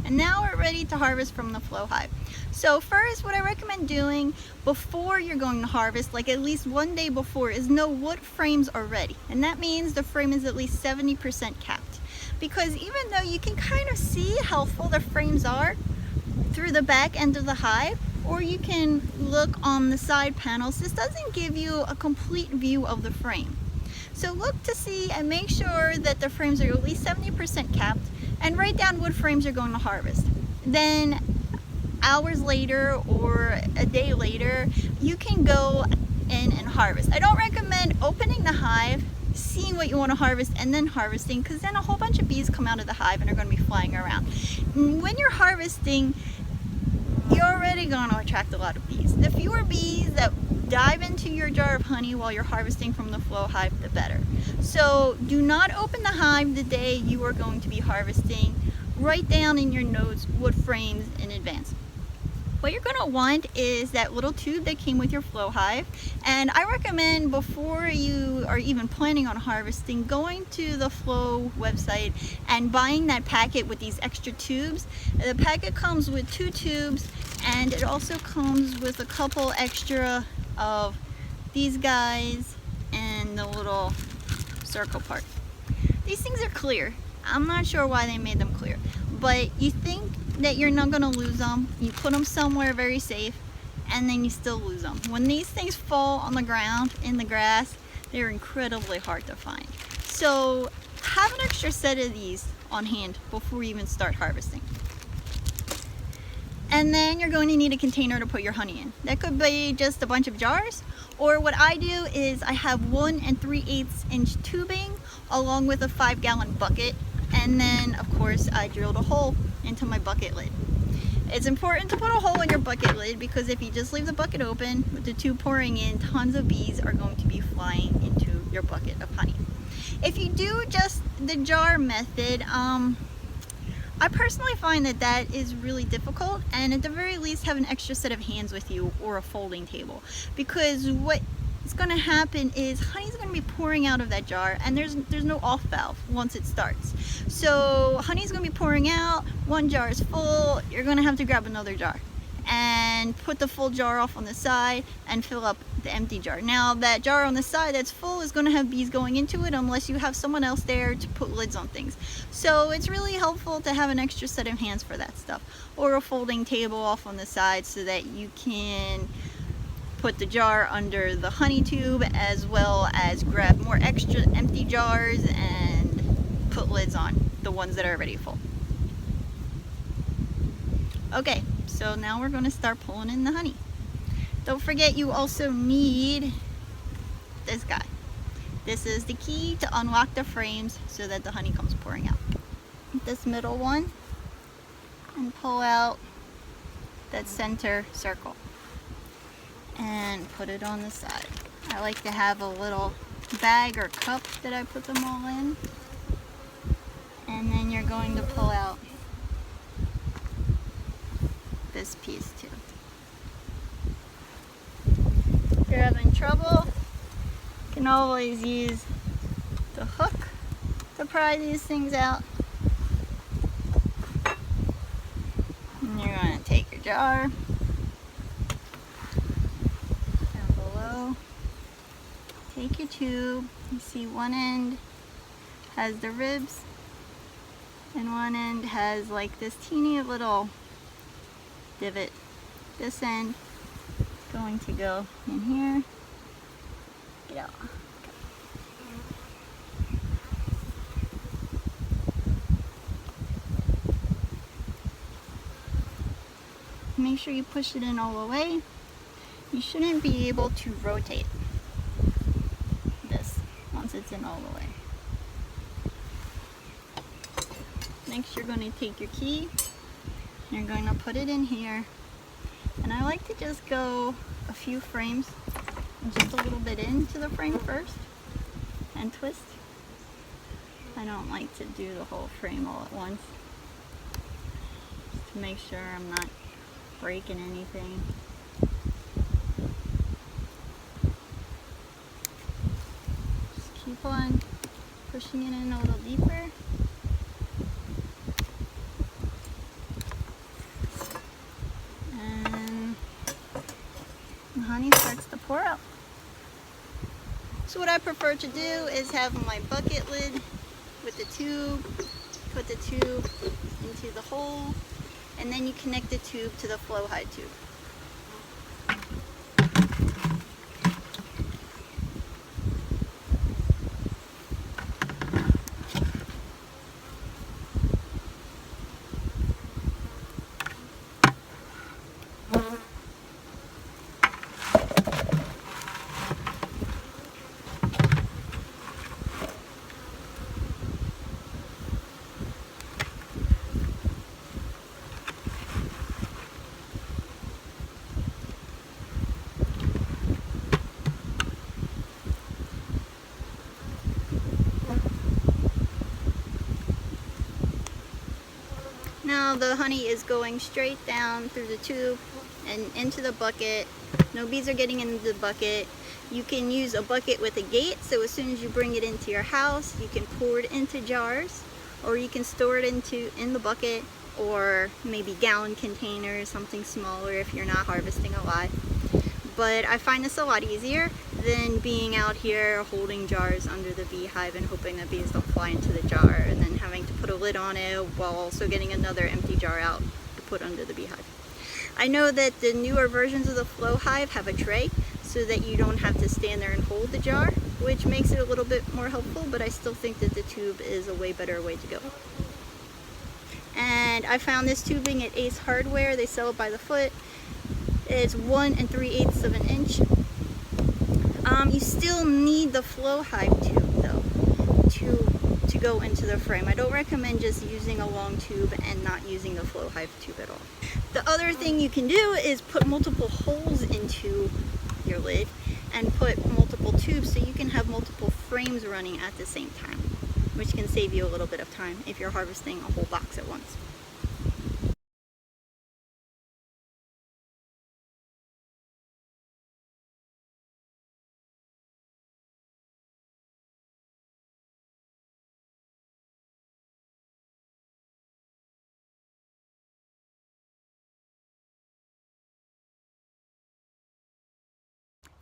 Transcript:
And now we're ready to harvest from the Flow Hive. So first, what I recommend doing before you're going to harvest, like at least one day before, is know what frames are ready. And that means the frame is at least 70% capped. Because even though you can kind of see how full the frames are through the back end of the hive, or you can look on the side panels, this doesn't give you a complete view of the frame. So look to see and make sure that the frames are at least 70% capped, and write down what frames you're going to harvest. Then hours later or a day later, you can go in and harvest. I don't recommend opening the hive, seeing what you want to harvest, and then harvesting, because then a whole bunch of bees come out of the hive and are going to be flying around. When you're harvesting, you're already going to attract a lot of bees. The fewer bees that dive into your jar of honey while you're harvesting from the Flow Hive, the better. So do not open the hive the day you are going to be harvesting. Write down in your notes what frames in advance. What you're going to want is that little tube that came with your Flow Hive, and I recommend before you are even planning on harvesting, going to the Flow website and buying that packet with these extra tubes. The packet comes with 2 tubes, and it also comes with a couple extra of these guys and the little circle part. These things are clear. I'm not sure why they made them clear, but you think that you're not going to lose them. You put them somewhere very safe, and then you still lose them. When these things fall on the ground, in the grass, they're incredibly hard to find. So have an extra set of these on hand before you even start harvesting. And then you're going to need a container to put your honey in. That could be just a bunch of jars, or what I do is I have 1 3/8 inch tubing along with a 5-gallon bucket, and then of course I drilled a hole into my bucket lid. It's important to put a hole in your bucket lid, because if you just leave the bucket open with the tube pouring in, tons of bees are going to be flying into your bucket of honey. If you do just the jar method, I personally find that that is really difficult, and at the very least have an extra set of hands with you or a folding table, because what is going to happen is honey's going to be pouring out of that jar, and there's no off valve once it starts. So honey's going to be pouring out, one jar is full, you're going to have to grab another jar and put the full jar off on the side and fill up the empty jar. Now that jar on the side that's full is going to have bees going into it unless you have someone else there to put lids on things. So it's really helpful to have an extra set of hands for that stuff, or a folding table off on the side so that you can put the jar under the honey tube, as well as grab more extra empty jars and put lids on the ones that are already full. Okay, so now we're going to start pulling in the honey. Don't forget, you also need this guy. This is the key to unlock the frames so that the honey comes pouring out. This middle one, and pull out that center circle and put it on the side. I like to have a little bag or cup that I put them all in, and then you're going to pull out this piece too. If you're having trouble, you can always use the hook to pry these things out. And you're going to take your jar down below, take your tube. You see one end has the ribs and one end has like this teeny little divot. This end is going to go in here. Get out. Make sure you push it in all the way. You shouldn't be able to rotate this once it's in all the way. Next, you're going to take your key. You're going to put it in here, and I like to just go a few frames, just a little bit into the frame first, and twist. I don't like to do the whole frame all at once, just to make sure I'm not breaking anything. Just keep on pushing it in a little deeper. pour out. So what I prefer to do is have my bucket lid with the tube, put the tube into the hole, and then you connect the tube to the Flow Hive tube. Now the honey is going straight down through the tube and into the bucket. No bees are getting into the bucket. You can use a bucket with a gate, so as soon as you bring it into your house, you can pour it into jars, or you can store it in the bucket, or maybe gallon containers, something smaller if you're not harvesting a lot. But I find this a lot easier than being out here holding jars under the beehive and hoping that bees don't fly into the jar, and then having to put a lid on it while also getting another empty jar out to put under the beehive. I know that the newer versions of the Flow Hive have a tray so that you don't have to stand there and hold the jar, which makes it a little bit more helpful, but I still think that the tube is a way better way to go. And I found this tubing at Ace Hardware. They sell it by the foot. It's 1 3/8 of an inch. You still need the Flow Hive tube though to go into the frame. I don't recommend just using a long tube and not using the Flow Hive tube at all. The other thing you can do is put multiple holes into your lid and put multiple tubes so you can have multiple frames running at the same time, which can save you a little bit of time if you're harvesting a whole box at once.